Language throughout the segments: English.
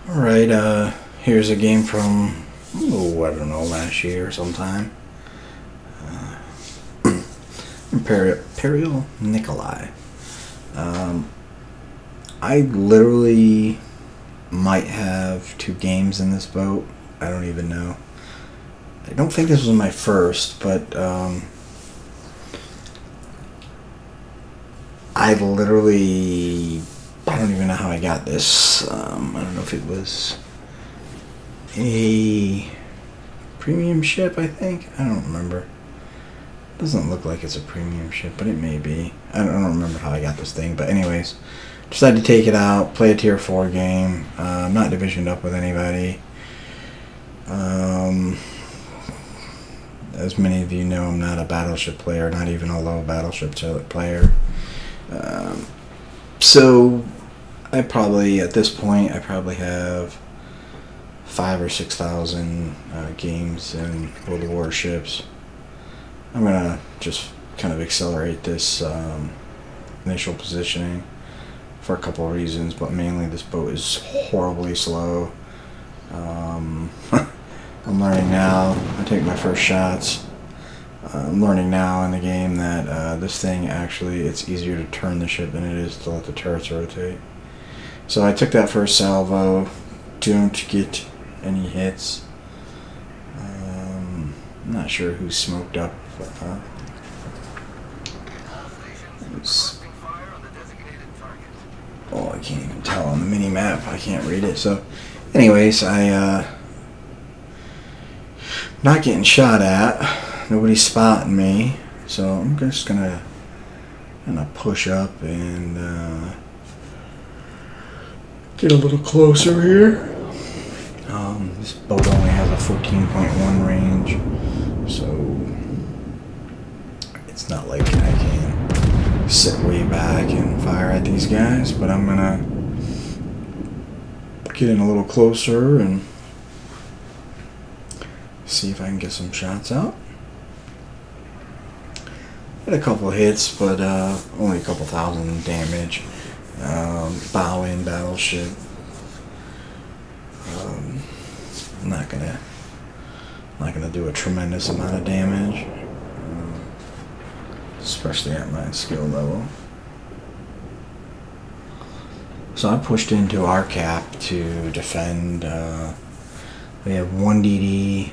Alright, here's a game from, I don't know, last year sometime. Imperial Nikolai. I literally might have 2 games in this boat. I don't even know. I don't think this was my first, but I don't even know how I got this. I don't know if it was a premium ship, I think. I don't remember. It doesn't look like it's a premium ship, but it may be. I don't remember how I got this thing, but anyways, decided to take it out, play a tier 4 game. I'm not divisioned up with anybody. As many of you know, I'm not a battleship player, not even a low battleship player. So I probably, at this point, I probably have 5,000 or 6,000 games in World of Warships. I'm gonna just kind of accelerate this initial positioning for a couple of reasons, but mainly this boat is horribly slow. I'm learning now. I take my first shots. I'm learning now in the game that this thing actually, it's easier to turn the ship than it is to let the turrets rotate. So I took that first salvo. Don't get any hits. I'm not sure who smoked up. Oh, I can't even tell on the mini map. I can't read it. So, anyways, not getting shot at. Nobody's spotting me. So I'm just gonna push up and get a little closer here. This boat only has a 14.1 range, so it's not like I can sit way back and fire at these guys, but I'm gonna get in a little closer and see if I can get some shots out. Had a couple hits, but only a couple thousand damage. Bow in battleship. Not gonna do a tremendous amount of damage, especially at my skill level. So I pushed into our cap to defend. We have 1 DD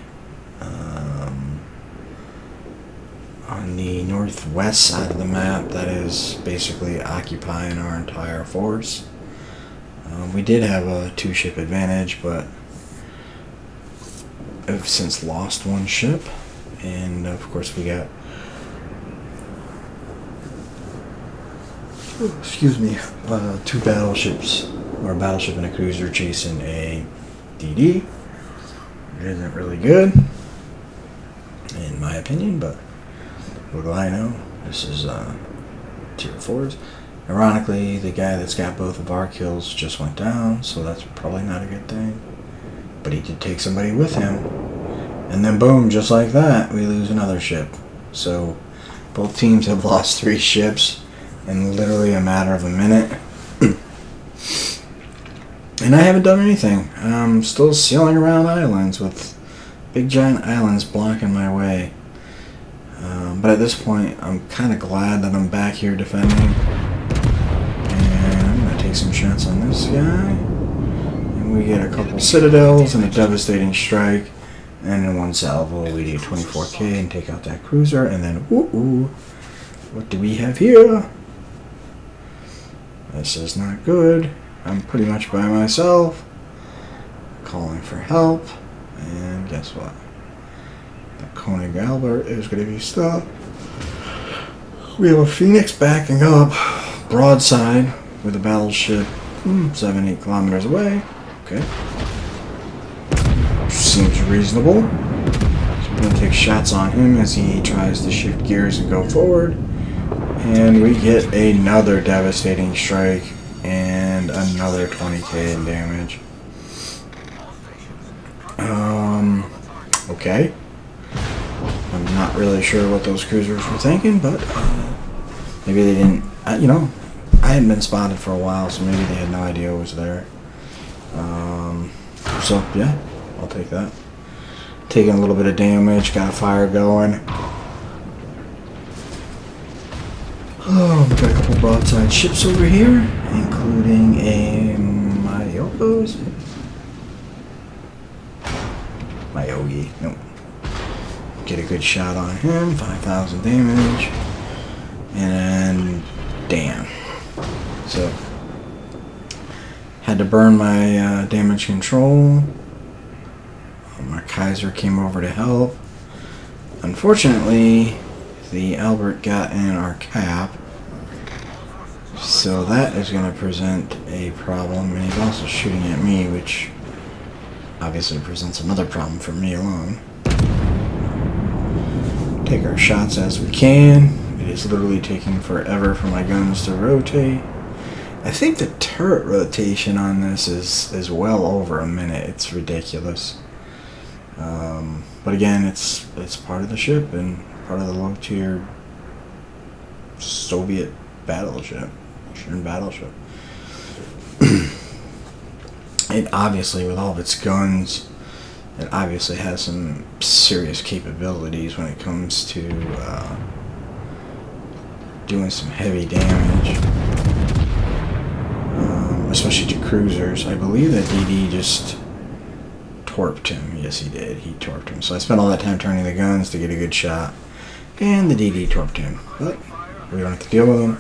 on the northwest side of the map that is basically occupying our entire force. We did have a 2-ship advantage, but have since lost 1 ship, and of course we got 2 battleships, or a battleship and a cruiser chasing a DD. It isn't really good, in my opinion, but what do I know? This is tier 4s. Ironically, the guy that's got both of our kills just went down, so that's probably not a good thing. But he did take somebody with him. And then boom, just like that, we lose another ship. So both teams have lost 3 ships in literally a matter of a minute. And I haven't done anything. I'm still sailing around islands with big giant islands blocking my way. But at this point, I'm kind of glad that I'm back here defending. And I'm going to take some shots on this guy. And we get a couple citadels and a devastating strike. And in 1 salvo, we do 24k and take out that cruiser. And then, what do we have here? This is not good. I'm pretty much by myself, calling for help. And guess what? Koenig Albert is going to be stuck. We have a Phoenix backing up broadside with a battleship 7-8 kilometers away. Okay. Seems reasonable. So we're going to take shots on him as he tries to shift gears and go forward. And we get another devastating strike and another 20k in damage. Okay. I'm not really sure what those cruisers were thinking, but maybe they didn't. I hadn't been spotted for a while, so maybe they had no idea I was there. So yeah, I'll take that. Taking a little bit of damage, got a fire going. Oh, we got a couple broadside ships over here, including a Myogi. Nope. Get a good shot on him, 5,000 damage. And then, damn. So, had to burn my damage control. My Kaiser came over to help. Unfortunately, the Albert got in our cap. So that is going to present a problem. And he's also shooting at me, which obviously presents another problem for me alone. Take our shots as we can. It is literally taking forever for my guns to rotate. I think the turret rotation on this is well over a minute. It's ridiculous. But again, it's part of the ship and part of the low-tier Soviet battleship. It obviously, with all of its guns, it obviously has some serious capabilities when it comes to doing some heavy damage, especially to cruisers. I believe that DD just torped him. Yes, he did. He torped him. So I spent all that time turning the guns to get a good shot, and the DD torped him. But we don't have to deal with him.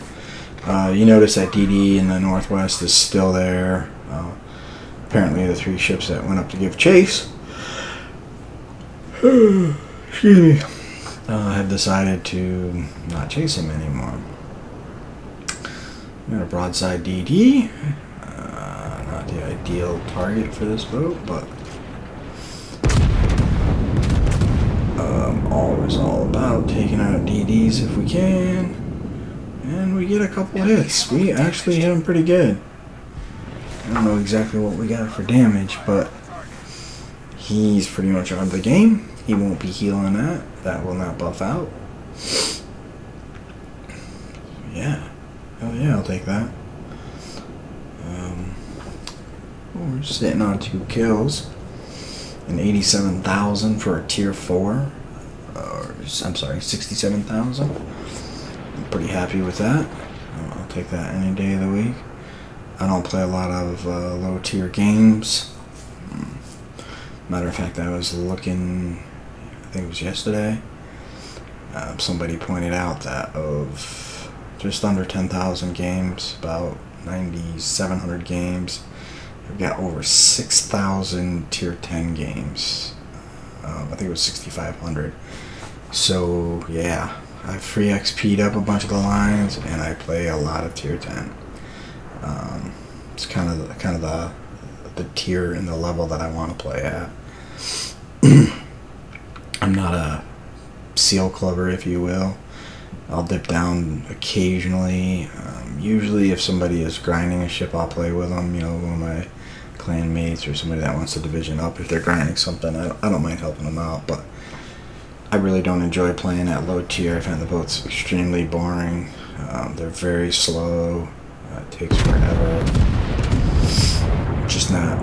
You notice that DD in the northwest is still there. Apparently the 3 ships that went up to give chase, excuse me, have decided to not chase him anymore. We got a broadside DD. Not the ideal target for this boat, but always all about taking out DDs if we can. And we get a couple hits. We actually hit him pretty good. I don't know exactly what we got for damage, but he's pretty much out of the game. He won't be healing that. That will not buff out. Yeah. Hell yeah, I'll take that. We're sitting on 2 kills. And 87,000 for a tier 4. I'm sorry, 67,000. I'm pretty happy with that. I'll take that any day of the week. I don't play a lot of low tier games. Matter of fact, I was looking, I think it was yesterday, somebody pointed out that of just under 10,000 games, about 9,700 games, I've got over 6,000 tier 10 games. I think it was 6,500. So yeah, I free XP'd up a bunch of the lines, and I play a lot of tier 10. It's kind of the tier and the level that I want to play at. I'm not a seal clubber, if you will. I'll dip down occasionally. Usually if somebody is grinding a ship, I'll play with them. You know, one of my clan mates or somebody that wants to division up. If they're grinding something, I don't mind helping them out, but I really don't enjoy playing at low tier. I find the boats extremely boring. They're very slow. It takes forever. Just not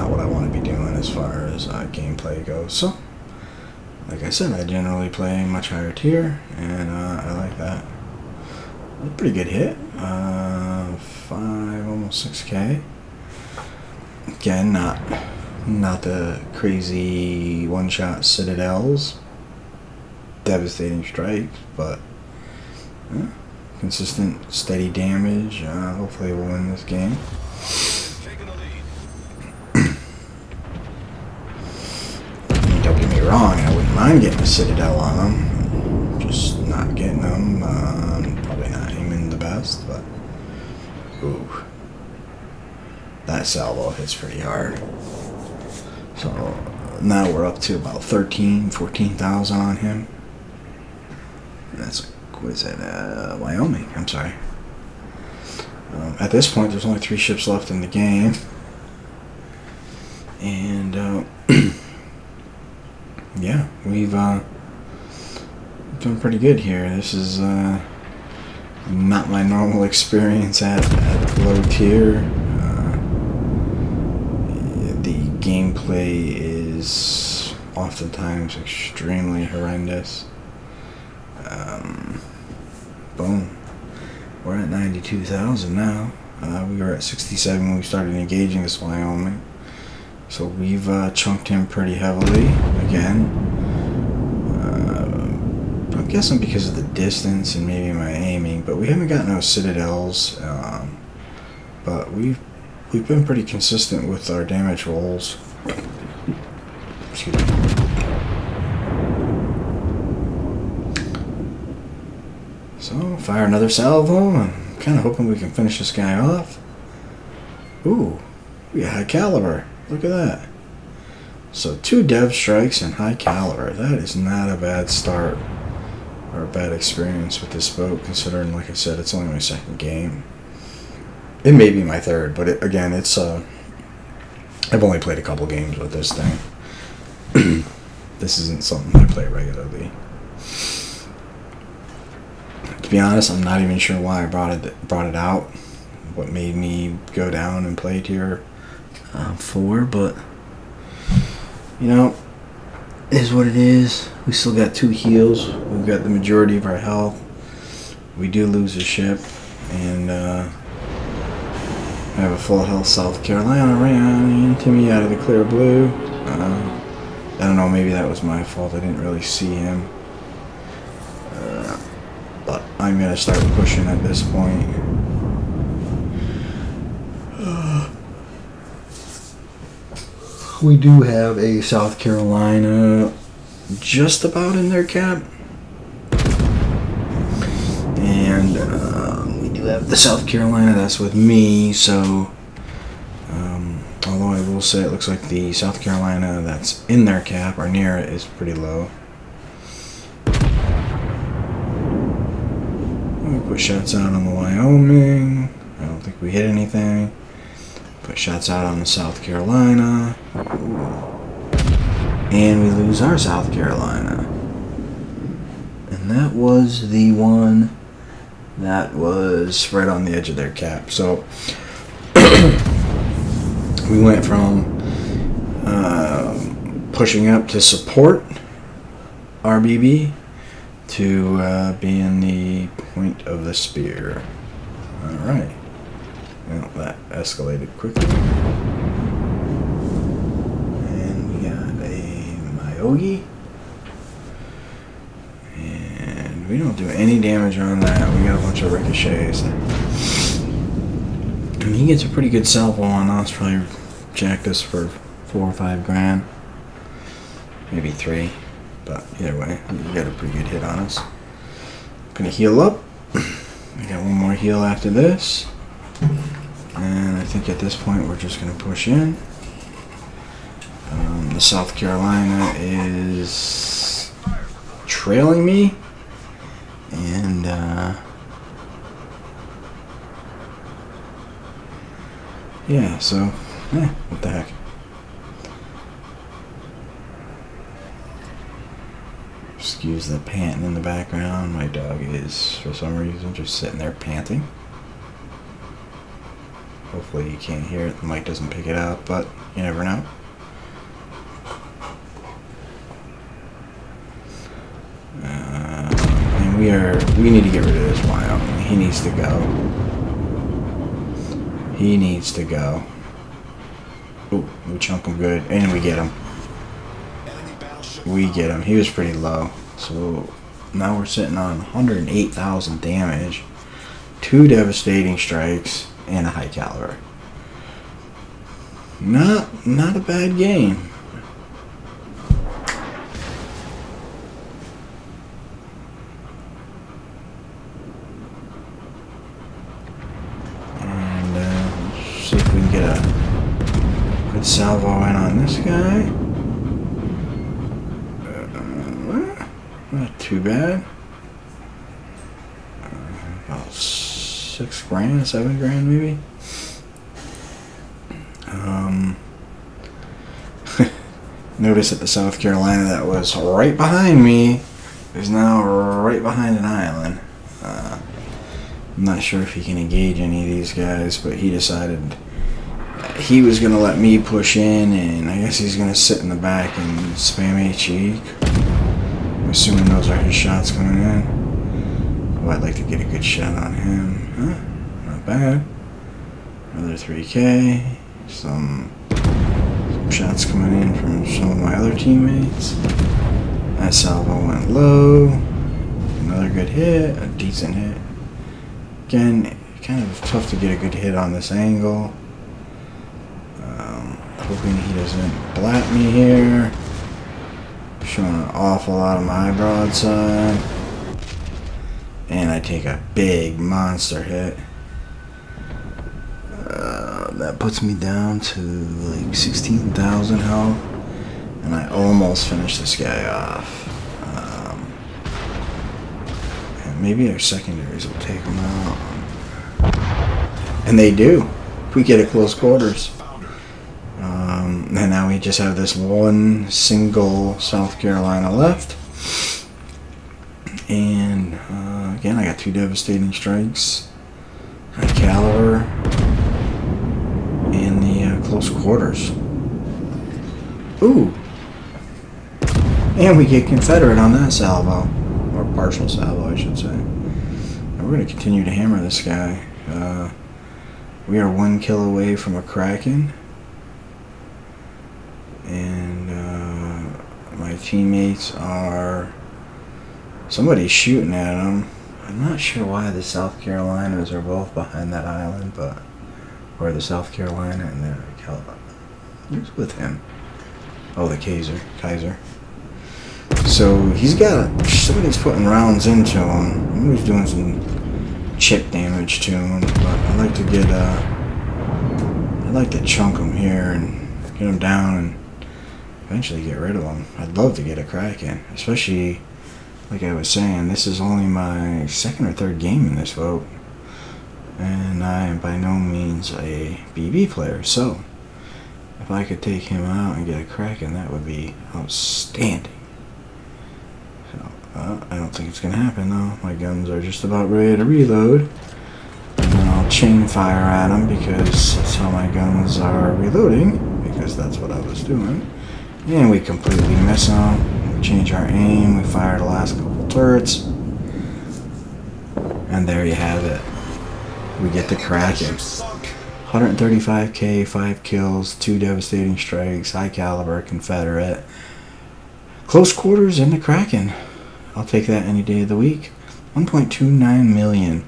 what I want to be doing as far as gameplay goes. So, like I said, I generally play much higher tier, and I like that. A pretty good hit. 5, almost 6K. Again, not the crazy one-shot citadels, devastating strikes, but consistent, steady damage. Hopefully we'll win this game. Don't get me wrong, I wouldn't mind getting a citadel on them. Just not getting them. Probably not aiming the best, but ooh, that salvo hits pretty hard. So now we're up to about 14,000 on him. That's, what is that, Wyoming, I'm sorry. At this point, there's only 3 ships left in the game. And, yeah, we've doing pretty good here. This is Not my normal experience at low tier. The gameplay is oftentimes extremely horrendous. Boom. We're at 92,000 now. We were at 67 when we started engaging this Wyoming. So we've chunked him pretty heavily again. I'm guessing because of the distance and maybe my aiming, but we haven't got no citadels. But we've been pretty consistent with our damage rolls. Excuse me. So fire another salvo. I'm kind of hoping we can finish this guy off. Ooh, we got high caliber. Look at that. So 2 dev strikes and high caliber. That is not a bad start or a bad experience with this boat, considering, like I said, it's only my second game. It may be my third, but again, it's I've only played a couple games with this thing. This isn't something I play regularly. To be honest, I'm not even sure why I brought it out. What made me go down and play tier 4, but you know, it is what it is. We still got 2 heals. We've got the majority of our health. We do lose a ship, and I have a full health South Carolina ran into me out of the clear blue. I don't know, maybe that was my fault. I didn't really see him. But I'm going to start pushing at this point. We do have a South Carolina just about in their cap. And we do have the South Carolina that's with me, so although I will say it looks like the South Carolina that's in their cap or near it is pretty low. We put shots out on the Wyoming. I don't think we hit anything. Put shots out on the South Carolina. And we lose our South Carolina. And that was the one that was right on the edge of their cap. So we went from pushing up to support RBB to being the point of the spear. Alright. Well, that escalated quickly. And we got a Myogi. And we don't do any damage on that. We got a bunch of ricochets. And he gets a pretty good salvo on us. Probably jacked us for 4 or 5 grand. Maybe 3. But either way, we got a pretty good hit on us. Gonna heal up. We got one more heal after this. And I think at this point we're just going to push in. The South Carolina is trailing me. And yeah, so what the heck. Excuse the panting in the background. My dog is, for some reason, just sitting there panting. Hopefully you can't hear it. The mic doesn't pick it up, but you never know. And we need to get rid of this Wyoming. He needs to go. He needs to go. Ooh, we chunk him good, and we get him. We get him. He was pretty low. So now we're sitting on 108,000 damage, 2 devastating strikes, and a high caliber. Not a bad game. And let's see if we can get a good salvo in on this guy. Not too bad. About 6 grand, 7 grand maybe. Notice that the South Carolina that was right behind me is now right behind an island. I'm not sure if he can engage any of these guys, but he decided he was going to let me push in, and I guess he's going to sit in the back and spam HE. I'm assuming those are his shots coming in. Oh, I'd like to get a good shot on him. Huh? Not bad. Another 3K. Some shots coming in from some of my other teammates. That salvo went low. Another good hit. A decent hit. Again, kind of tough to get a good hit on this angle. Hoping he doesn't blat me here. Showing an awful lot of my broadside. And I take a big monster hit. That puts me down to like 16,000 health. And I almost finished this guy off. And maybe our secondaries will take him out. And they do. We get it close quarters. And now we just have this one single South Carolina left. And again, I got 2 devastating strikes, high caliber, and the close quarters. Ooh! And we get Confederate on that salvo, or partial salvo, I should say. And we're going to continue to hammer this guy. We are 1 kill away from a Kraken. And my teammates are... Somebody's shooting at them. I'm not sure why the South Carolinas are both behind that island, but... Or the South Carolina and the... Who's with him? Oh, the Kaiser. So, he's got... Somebody's putting rounds into him. Somebody's doing some chip damage to him. But I'd like to get... I'd like to chunk him here and get him down and... eventually get rid of them. I'd love to get a Kraken, especially like I was saying, this is only my 2nd or 3rd game in this vote, and I am by no means a BB player, so if I could take him out and get a Kraken, that would be outstanding. So I don't think it's gonna happen though. My guns are just about ready to reload, and then I'll chain fire at them because that's how my guns are reloading, because that's what I was doing. And we completely miss them. We change our aim. We fire the last couple turrets. And there you have it. We get the Kraken. 135k, 5 kills, 2 devastating strikes, high caliber, Confederate. Close quarters in the Kraken. I'll take that any day of the week. 1.29 million.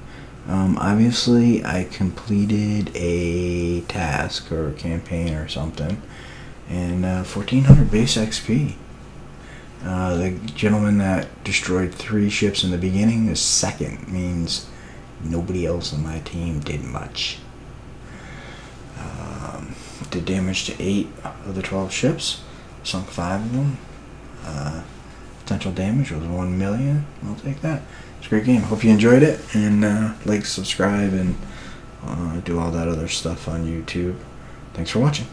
Obviously, I completed a task or a campaign or something. And 1400 base XP. The gentleman that destroyed 3 ships in the beginning is 2nd. Means nobody else on my team did much. Did damage to 8 of the 12 ships. Sunk 5 of them. Potential damage was 1 million. I'll take that. It's a great game. Hope you enjoyed it. And like, subscribe, and do all that other stuff on YouTube. Thanks for watching.